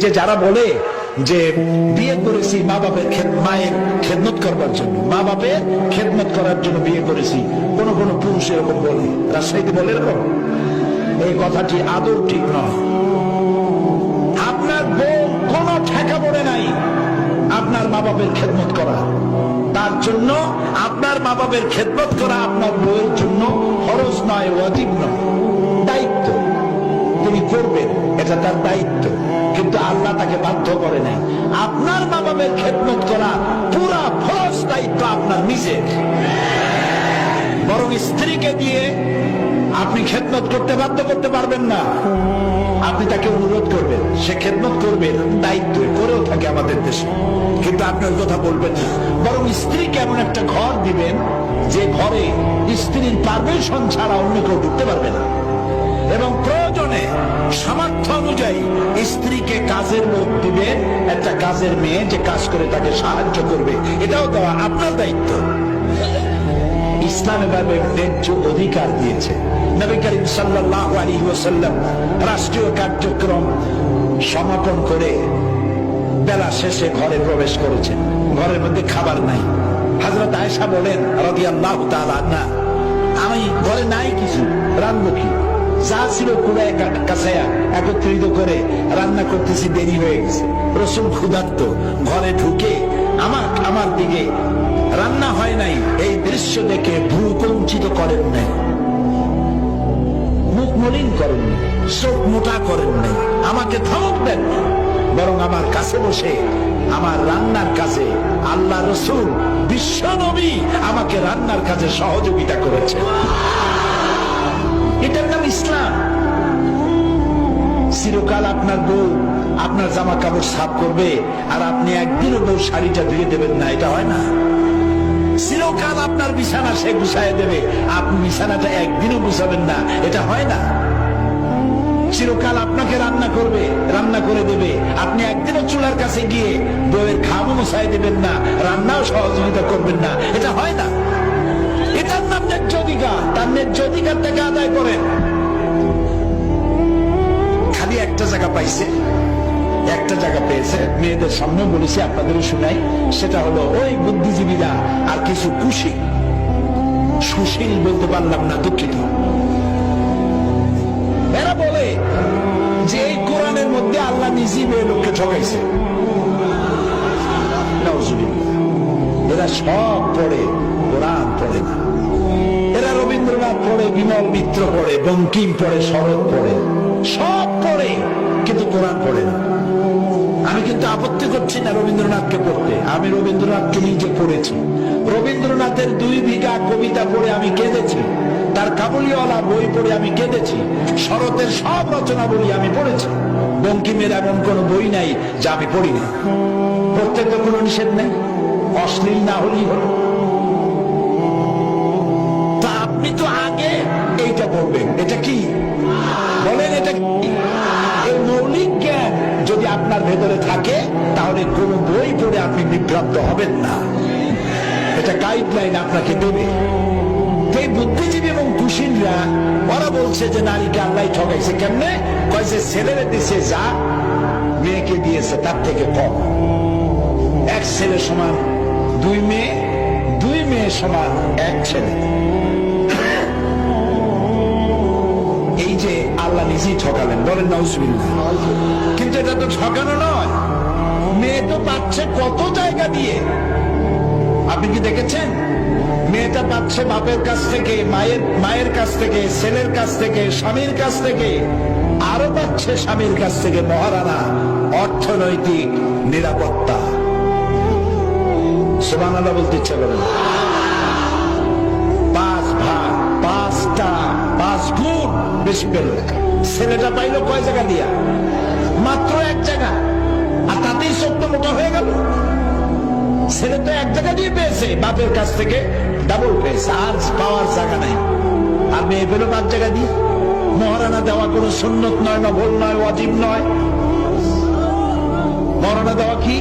যে যারা বলে যে বিয়ে করেছি মা বাপের মায়ের খেদমত করবার জন্য, মা বাপের খেদমত করার জন্য বিয়ে করেছি, কোন কোন পুরুষ এরকম বলে, রাজশাহীতে বলে এরকম। এই কথাটি আদৌ ঠিক নয়। আপনার বউ কোন ঠেকা পড়ে নাই আপনার মা বাপের খেদমত করা, তার জন্য আপনার মা বাপের খেদমত করা আপনার বউয়ের জন্য ফরজ নয়, ওয়াজিব নয়, দায়িত্ব। তিনি করবেন, এটা তার দায়িত্ব, কিন্তু আল্লাহ তাকে বাধ্য করে নাই। আপনার মা বাবার খেদমত করা পুরা ফরজ দায়িত্ব আপনার নিজের। বরং স্ত্রীকে দিয়ে আপনি খেদমত করতে বাধ্য করতে পারবেন না। আপনি তাকে অনুরোধ করবেন, সে খেদমত করবে, দায়িত্ব করেও থাকে আমাদের দেশে, কিন্তু আপনার কথা বলবেন না। বরং স্ত্রীকে এমন একটা ঘর দিবেন যে ঘরে স্ত্রীর পারমিশন ছাড়া অন্য কেউ ঢুকতে পারবে না, এবং প্রয়োজনে সামর্থ্য অনুযায়ী স্ত্রীকে কাজের লোক দিবেন, একটা কাজের মেয়ে যে কাজ করে তাকে সাহায্য করবে, এটাও দেওয়া আপনার দায়িত্ব। ইসলাম এভাবে ন্যায্য অধিকার দিয়েছে। নবী করিম সাল্লাল্লাহু আলাইহি ওয়াসাল্লাম রাষ্ট্রীয় কার্যক্রম সমাপন করে বেলা শেষে ঘরে প্রবেশ করেছেন। ঘরের মধ্যে খাবার নাই। হযরত আয়েশা বলেন রাদিয়াল্লাহু তাআলা আনহা, আমি ঘরে নাই কিছু, রান্না কি যা ছিল কুড়ায় কাছায়া একত্রিত করে রান্না করতেছি, দেরি হয়ে গেছে। রাসূল ক্ষুধার্ত, ঘরে ঢুকে আমার দিকে রান্না হয় নাই এই দৃশ্য দেখে ভ্রু কুঞ্চিত করেন নাই, মুখ মলিন করেন নাই, চোখ মোটা করেন নাই, আমাকে ধমক দেন, বরং আমার কাছে বসে আমার রান্নার কাজে আল্লাহ রাসূল বিশ্ব নবী আমাকে রান্নার কাজে সহযোগিতা করেছে। এটার নাম ইসলাম। চিরকাল আপনার বউ আপনার জামা কাপড় সাফ করবে আর আপনি একদিনও বউ শাড়িটা ধুয়ে দেবেন না, এটা হয় না। চিরকাল আপনার বিছানা সে গুছায় দেবে, আপনি বিছানাটা একদিনও গুছাবেন না, এটা হয় না। চিরকাল আপনাকে রান্না করবে, রান্না করে দেবে, আপনি একদিনও চুলার কাছে গিয়ে বউয়ের ঘামও মুছায় দেবেন না, রান্নাও সহযোগিতা করবেন না, এটা হয় না। এটার নাম ন্যায্য অধিকার। তার ন্যায্য অধিকার থেকে আদায় করেন। খালি একটা জায়গা পাইছে, একটা জায়গা পেয়েছে, মেয়েদের সামনে বলেছি, আপনাদেরও শুনাই, সেটা হলো ওই বুদ্ধিজীবীরা আর কিছু কুশীল, সুশীল বলতে পারলাম না, দুঃখিত। এরা বলে যে এই কোরআনের মধ্যে আল্লাহ নিজেই মেয়ে লোককে ঠকাইছে। এরা সব পড়ে, কোরআন পড়ে না। এরা রবীন্দ্রনাথ পড়ে, বিমল মিত্র পড়ে, বঙ্কিম পড়ে, শরৎ পড়ে, সব পড়ে, কিন্তু কোরআন পড়ে না। আমি কিন্তু আপত্তি করছি না রবীন্দ্রনাথকে পড়তে, আমি রবীন্দ্রনাথকে নিজে পড়েছি। রবীন্দ্রনাথের 2 বিঘা কবিতা পড়ে আমি কেঁদেছি, তার কাবুলিওয়ালা বই পড়ে আমি কেঁদেছি, শরতের সব রচনা বলি আমি পড়েছি। বঙ্কিমের এমন কোন বই নাই যা আমি পড়িনি। পড়তে তো কোনো নিষেধ নেই, অশ্লীল না হলেই হলো। তা আপনি তো আগে এইটা পড়বেন। এটা কি বলেন? এটা কি? এই মৌলিক জ্ঞান যদি আপনার ভেতরে থাকে তাহলে কোন বই পড়ে আপনি বিভ্রান্ত হবেন না। এটা গাইডলাইন আপনাকে দেবে। এই বুদ্ধিজীবী এবং কুশীলরা ওরা বলছে যে নারীকে আল্লাহ ঠকাইছে। কেমনে? কয় যে ছেলেরে দিছে যা মেয়েকে দিয়েছে তার থেকে কম। এক ছেলে সমান 2 মেয়ে, 2 মেয়ে সমান 1 ছেলে। এই যে আল্লাহ নিজেই ঠকালেন, বলেন নাউজুবিল্লাহ। কিন্তু এটা তো ঠকানো নয়, মেয়ে তো পাচ্ছে কত জায়গা দিয়ে। আপনি কি দেখেছেন? মেয়েটা পাচ্ছে বাপের কাছ থেকে, মায়ের কাছ থেকে, ছেলের কাছ থেকে, স্বামীর কাছ থেকে, আরো পাচ্ছে স্বামীর কাছ থেকে মহারানা অর্থনৈতিক নিরাপত্তা। সুবহানাল্লাহ বলতে ইচ্ছা করেন। 5 ভাগ, 5 গুণ বেশি পেল। ছেলেটা পাইলো কয় জায়গা দিয়া? মাত্র 1 জায়গা, আর তাতেই চোখটা মোটা হয়ে গেল। ছেলে তো 1 জায়গা দিয়ে পেয়েছে, বাপের কাছ থেকে ডাবল পেয়েছে, আর পাওয়ার জায়গা নাই। আর মেয়ে পেল 5 জায়গা দিয়ে। মহারানা দেওয়া কোনো সুন্নত নয়, নফল নয়, ওয়াজিব নয়। মহারানা দেওয়া কি?